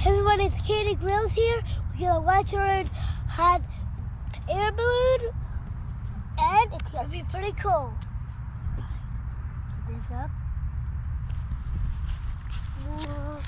everyone, it's Kaney Grylls here. We're gonna launch our own hot air balloon, and it's gonna be pretty cool. Put this up. Whoa.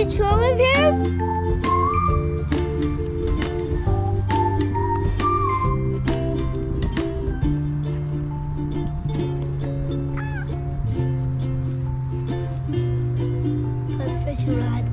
Control of him? Let's fish a rod.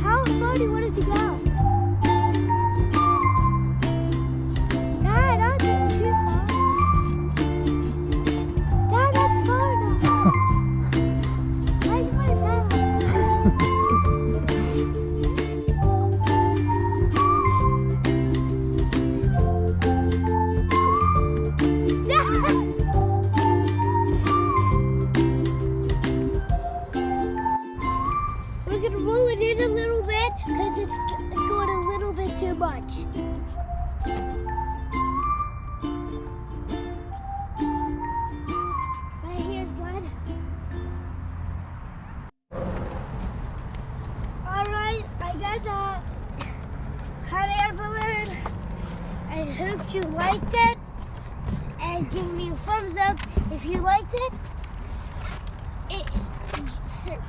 How far do you want it to go? Dad, not too far. Dad, that's far enough. Why do you want it We're going to roll it in a little bit because it's going a little bit too much. Right here is good. Alright, I got the hot air balloon. I hope you liked it. And give me a thumbs up if you liked it.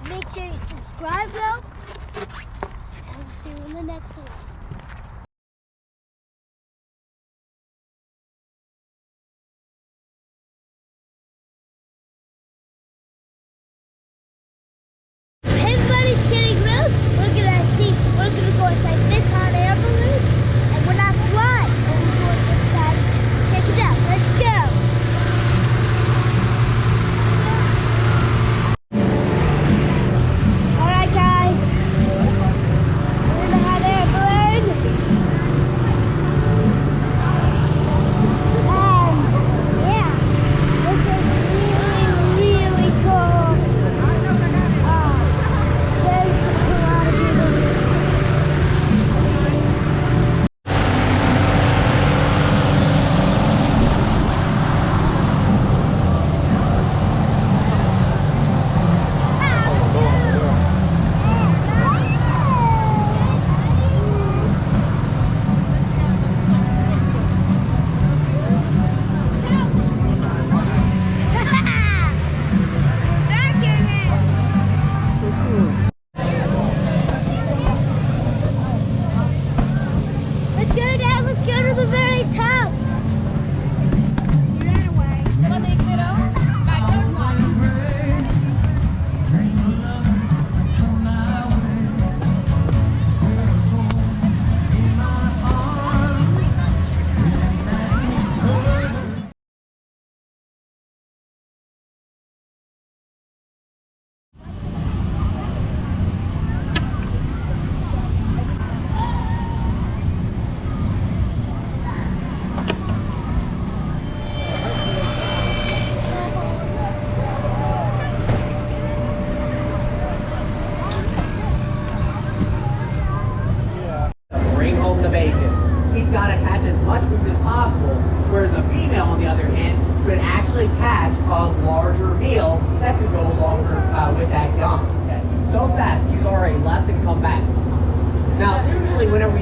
Make sure you subscribe though, and we'll see you in the next one. Alright guys, we're in the hot air balloon.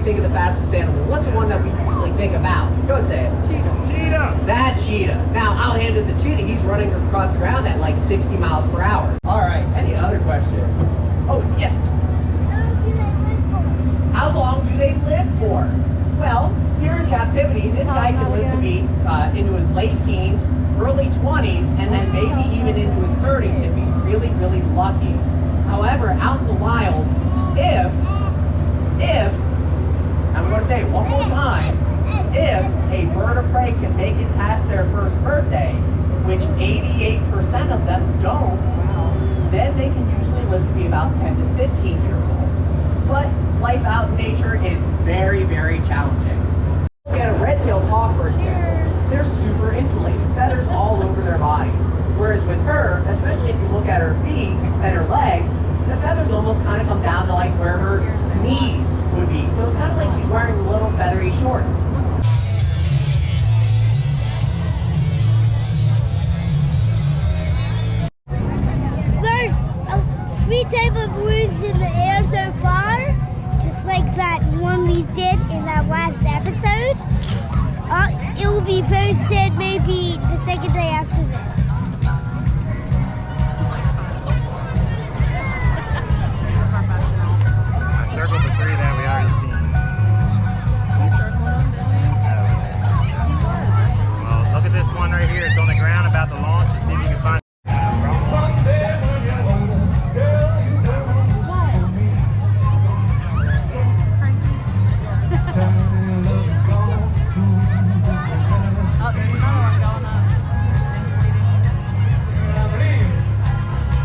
think of the fastest animal, what's the one that we usually think about? Go and say it. Cheetah. That cheetah. Now, I'll hand it the cheetah. He's running across the ground at like 60 miles per hour. All right, any other question? Oh, yes. How long do they live for? Well, here in captivity, this guy can live to be into his late teens, early 20s, and then maybe even into his 30s if he's really, really lucky. However, out in the wild, if, I'm going to say it one more time, if a bird of prey can make it past their first birthday, which 88% of them don't, then they can usually live to be about 10 to 15 years old. But life out in nature is very, very challenging. Look at a red-tailed hawk, for example. They're super insulated, feathers all over their body. Whereas with her, especially if you look at her feet and her legs, the feathers almost kind of come down to like where her knees would be. So it's kind of like she's wearing little feathery shorts. There's 3 types of balloons in the air so far, just like that one we did in that last episode. It will be posted maybe the second day after this. Circle the 3 that we already seen. Well, look at this one right here. It's on the ground about to launch. And see if you can find it.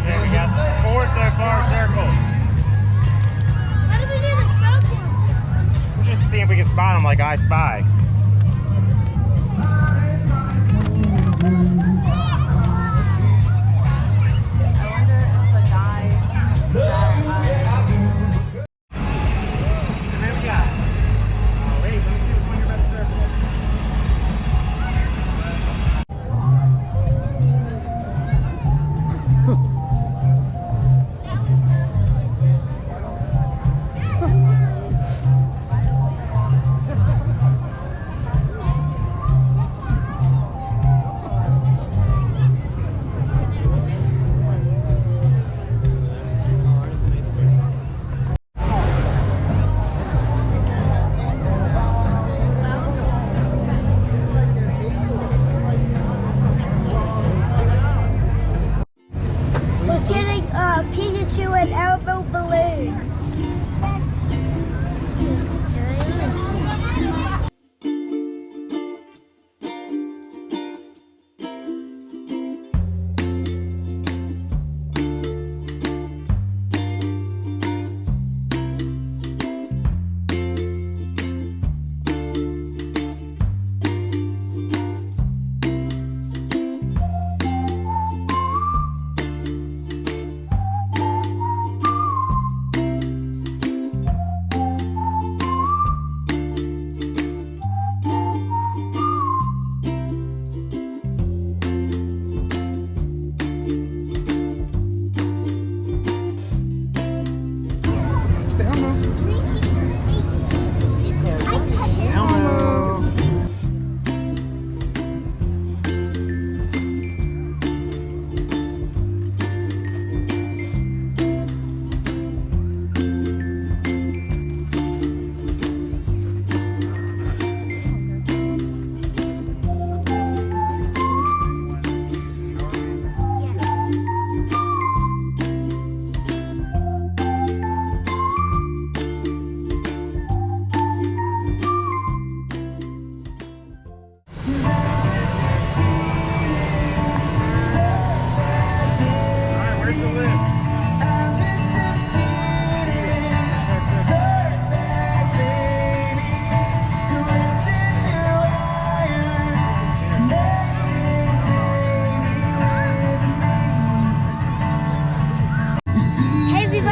Yeah, we got 4 so far circled. How do we do the circle? We'll just see if we can spot them like I Spy. Pikachu and elbow balloon.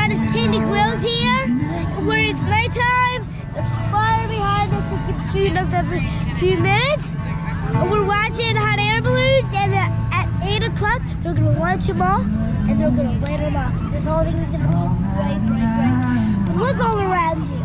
It's Kaney Grylls here, where it's nighttime. There's fire behind us. You can see them every few minutes. And we're watching hot air balloons, and at 8 o'clock, they're going to launch them all, and they're going to light them up. This whole thing is going to be bright, bright, bright. But look all around you.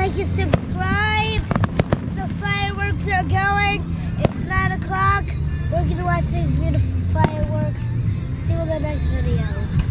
like and subscribe. The fireworks are going. It's 9 o'clock. We're gonna watch these beautiful fireworks. See you in the next video.